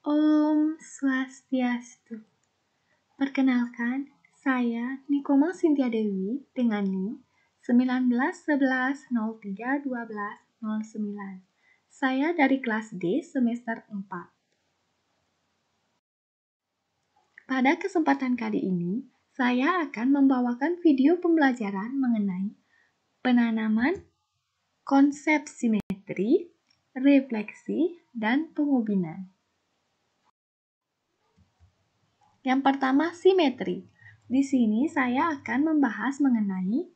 Om Swastiastu. Perkenalkan, saya Nikoma Sintia Dewi dengan NIM 1911031209. Saya dari kelas D semester 4. Pada kesempatan kali ini, saya akan membawakan video pembelajaran mengenai penanaman, konsep simetri, refleksi, dan pengubinan. Yang pertama, simetri. Di sini saya akan membahas mengenai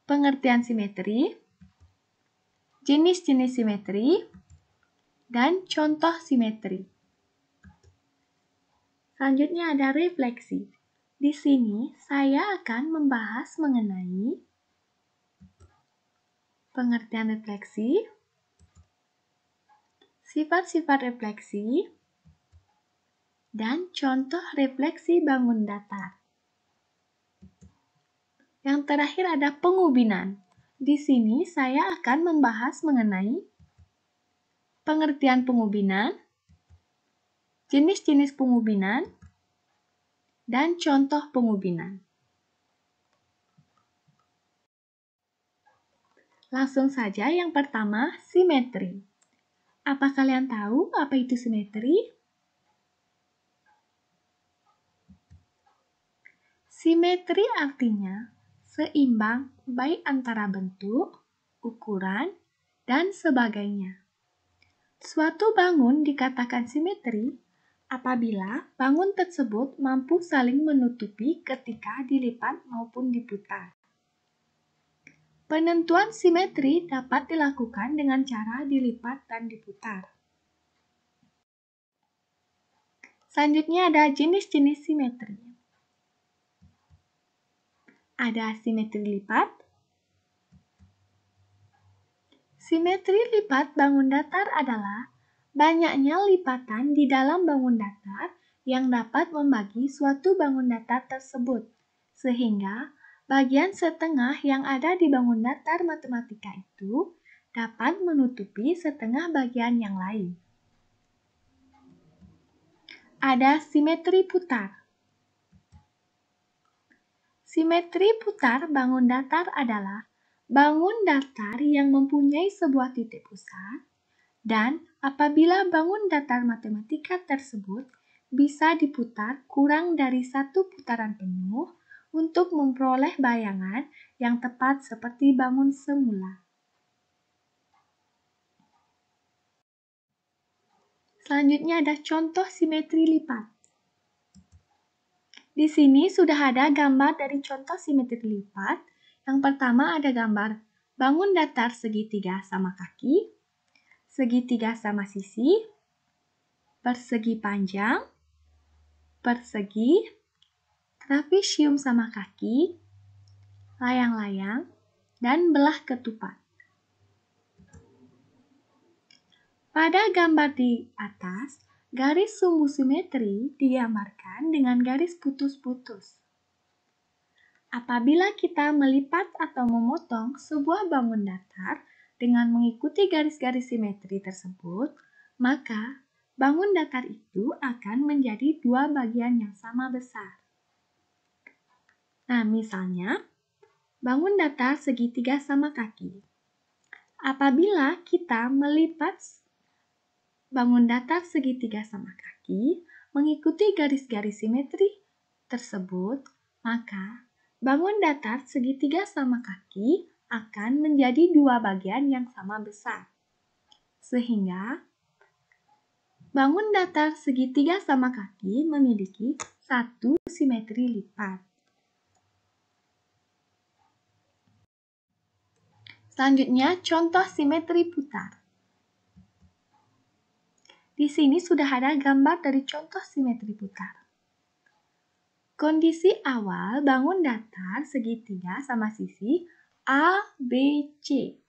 pengertian simetri, jenis-jenis simetri, dan contoh simetri. Selanjutnya ada refleksi. Di sini saya akan membahas mengenai pengertian refleksi, sifat-sifat refleksi, dan contoh refleksi bangun datar. Yang terakhir ada pengubinan. Di sini saya akan membahas mengenai pengertian pengubinan, jenis-jenis pengubinan, dan contoh pengubinan. Langsung saja yang pertama, simetri. Apa kalian tahu apa itu simetri? Simetri artinya seimbang baik antara bentuk, ukuran, dan sebagainya. Suatu bangun dikatakan simetri apabila bangun tersebut mampu saling menutupi ketika dilipat maupun diputar. Penentuan simetri dapat dilakukan dengan cara dilipat dan diputar. Selanjutnya ada jenis-jenis simetri. Ada simetri lipat. Simetri lipat bangun datar adalah banyaknya lipatan di dalam bangun datar yang dapat membagi suatu bangun datar tersebut, sehingga bagian setengah yang ada di bangun datar matematika itu dapat menutupi setengah bagian yang lain. Ada simetri putar. Simetri putar bangun datar adalah bangun datar yang mempunyai sebuah titik pusat, dan apabila bangun datar matematika tersebut bisa diputar kurang dari satu putaran penuh untuk memperoleh bayangan yang tepat seperti bangun semula. Selanjutnya ada contoh simetri lipat. Di sini sudah ada gambar dari contoh simetri lipat. Yang pertama ada gambar bangun datar segitiga sama kaki, segitiga sama sisi, persegi panjang, persegi, trapesium sama kaki, layang-layang, dan belah ketupat. Pada gambar di atas, garis sumbu simetri digambarkan dengan garis putus-putus. Apabila kita melipat atau memotong sebuah bangun datar dengan mengikuti garis-garis simetri tersebut, maka bangun datar itu akan menjadi dua bagian yang sama besar. Nah, misalnya, bangun datar segitiga sama kaki. Apabila kita melipat bangun datar segitiga sama kaki, mengikuti garis-garis simetri tersebut, maka bangun datar segitiga sama kaki akan menjadi dua bagian yang sama besar. Sehingga, bangun datar segitiga sama kaki memiliki satu simetri lipat. Selanjutnya, contoh simetri putar. Di sini sudah ada gambar dari contoh simetri putar. Kondisi awal bangun datar segitiga sama sisi A, B, C.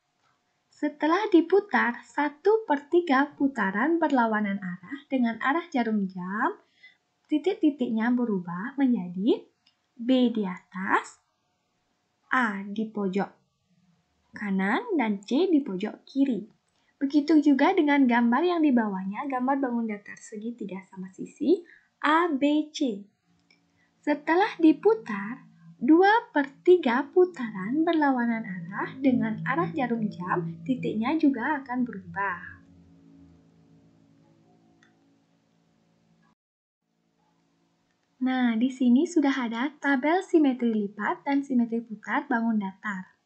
Setelah diputar 1/3 putaran berlawanan arah dengan arah jarum jam, titik-titiknya berubah menjadi B di atas, A di pojok kanan, dan C di pojok kiri. Begitu juga dengan gambar yang di bawahnya, gambar bangun datar segitiga sama sisi A, B, C. Setelah diputar, 2/3 putaran berlawanan arah dengan arah jarum jam, titiknya juga akan berubah. Nah, di sini sudah ada tabel simetri lipat dan simetri putar bangun datar.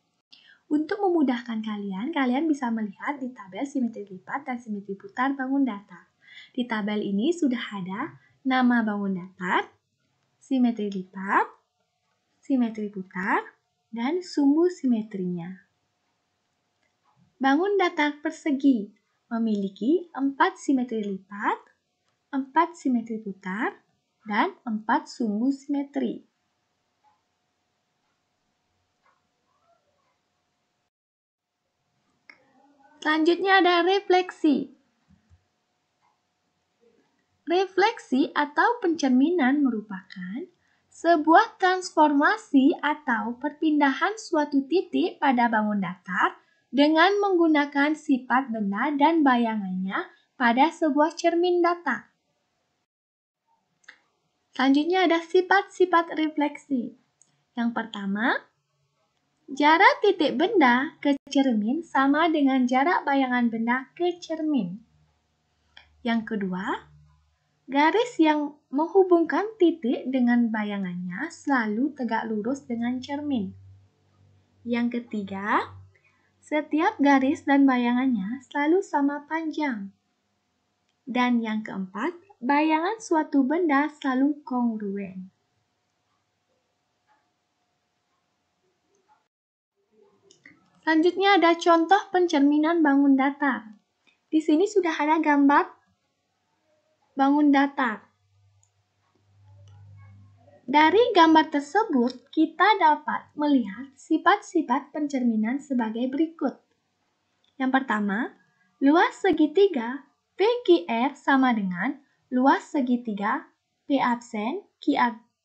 Untuk memudahkan kalian bisa melihat di tabel simetri lipat dan simetri putar bangun datar. Di tabel ini sudah ada nama bangun datar, simetri lipat, simetri putar, dan sumbu simetrinya. Bangun datar persegi memiliki 4 simetri lipat, 4 simetri putar, dan 4 sumbu simetri. Selanjutnya ada refleksi. Refleksi atau pencerminan merupakan sebuah transformasi atau perpindahan suatu titik pada bangun datar dengan menggunakan sifat benda dan bayangannya pada sebuah cermin datar. Selanjutnya ada sifat-sifat refleksi. Yang pertama, jarak titik benda ke cermin sama dengan jarak bayangan benda ke cermin. Yang kedua, garis yang menghubungkan titik dengan bayangannya selalu tegak lurus dengan cermin. Yang ketiga, setiap garis dan bayangannya selalu sama panjang. Dan yang keempat, bayangan suatu benda selalu kongruen. Selanjutnya ada contoh pencerminan bangun datar. Di sini sudah ada gambar bangun datar. Dari gambar tersebut, kita dapat melihat sifat-sifat pencerminan sebagai berikut. Yang pertama, luas segitiga PQR sama dengan luas segitiga P absen, Q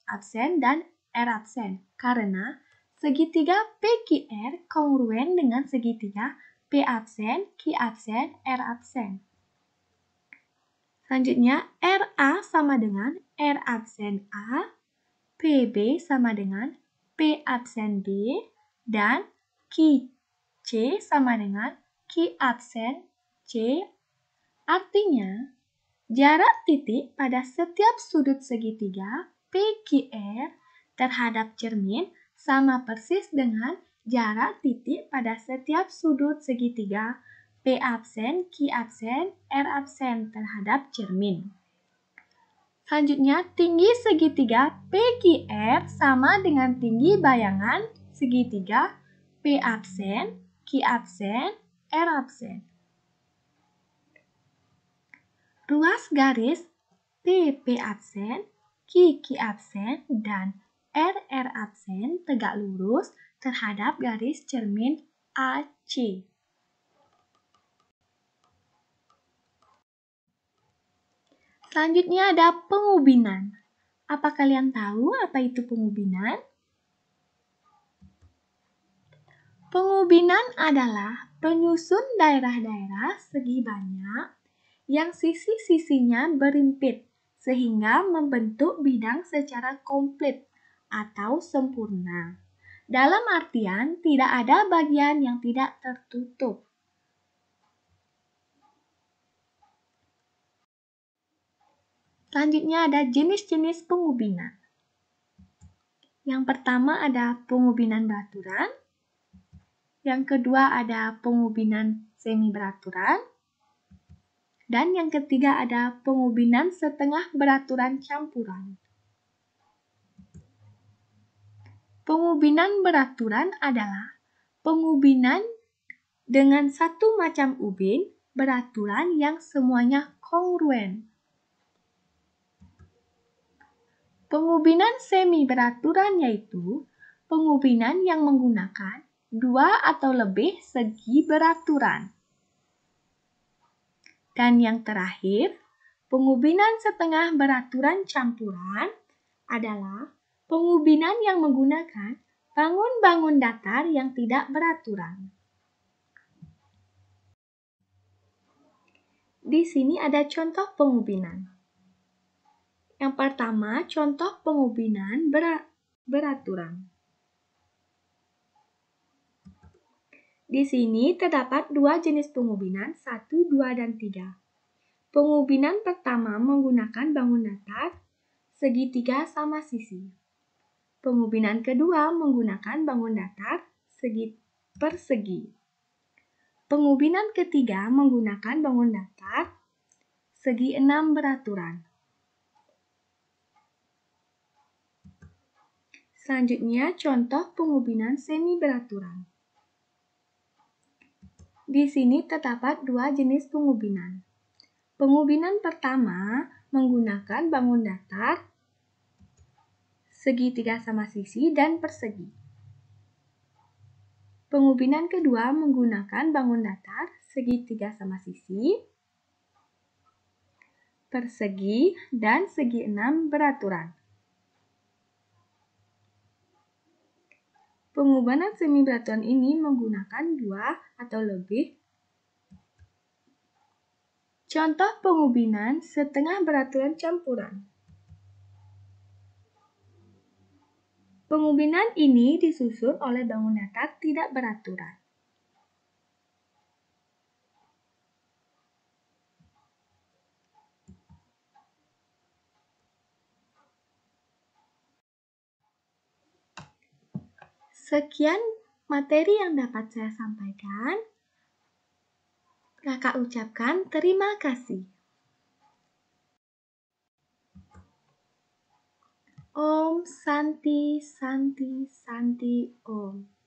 absen, dan R absen. Karena segitiga PQR kongruen dengan segitiga P absen, Q absen, R absen. Selanjutnya, RA sama dengan R absen A, PB sama dengan P absen B, dan QC sama dengan Q absen C. Artinya, jarak titik pada setiap sudut segitiga PQR terhadap cermin sama persis dengan jarak titik pada setiap sudut segitiga P absen, Q absen, R absen terhadap cermin. Selanjutnya, tinggi segitiga PQR sama dengan tinggi bayangan segitiga P absen, Q absen, R absen. Ruas garis PP absen, QQ absen, dan RR absen tegak lurus terhadap garis cermin AC. Selanjutnya ada pengubinan. Apa kalian tahu apa itu pengubinan? Pengubinan adalah penyusun daerah-daerah segi banyak yang sisi-sisinya berimpit sehingga membentuk bidang secara komplit atau sempurna. Dalam artian tidak ada bagian yang tidak tertutup. Selanjutnya ada jenis-jenis pengubinan. Yang pertama ada pengubinan beraturan. Yang kedua ada pengubinan semi beraturan. Dan yang ketiga ada pengubinan setengah beraturan campuran. Pengubinan beraturan adalah pengubinan dengan satu macam ubin beraturan yang semuanya kongruen. Pengubinan semi beraturan yaitu pengubinan yang menggunakan 2 atau lebih segi beraturan. Dan yang terakhir, pengubinan setengah beraturan campuran adalah pengubinan yang menggunakan bangun-bangun datar yang tidak beraturan. Di sini ada contoh pengubinan. Yang pertama, contoh pengubinan beraturan. Di sini terdapat dua jenis pengubinan, 1, 2, dan 3. Pengubinan pertama menggunakan bangun datar, segitiga sama sisi. Pengubinan kedua menggunakan bangun datar, segi persegi. Pengubinan ketiga menggunakan bangun datar, segi 6 beraturan. Selanjutnya, contoh pengubinan semi beraturan. Di sini terdapat dua jenis pengubinan. Pengubinan pertama menggunakan bangun datar, segitiga sama sisi, dan persegi. Pengubinan kedua menggunakan bangun datar, segitiga sama sisi, persegi, dan segi 6 beraturan. Pengubinan semi beraturan ini menggunakan 2 atau lebih. Contoh pengubinan setengah beraturan campuran. Pengubinan ini disusun oleh bangun datar tidak beraturan. Sekian materi yang dapat saya sampaikan. Kakak ucapkan terima kasih. Om Santi Santi Santi Om.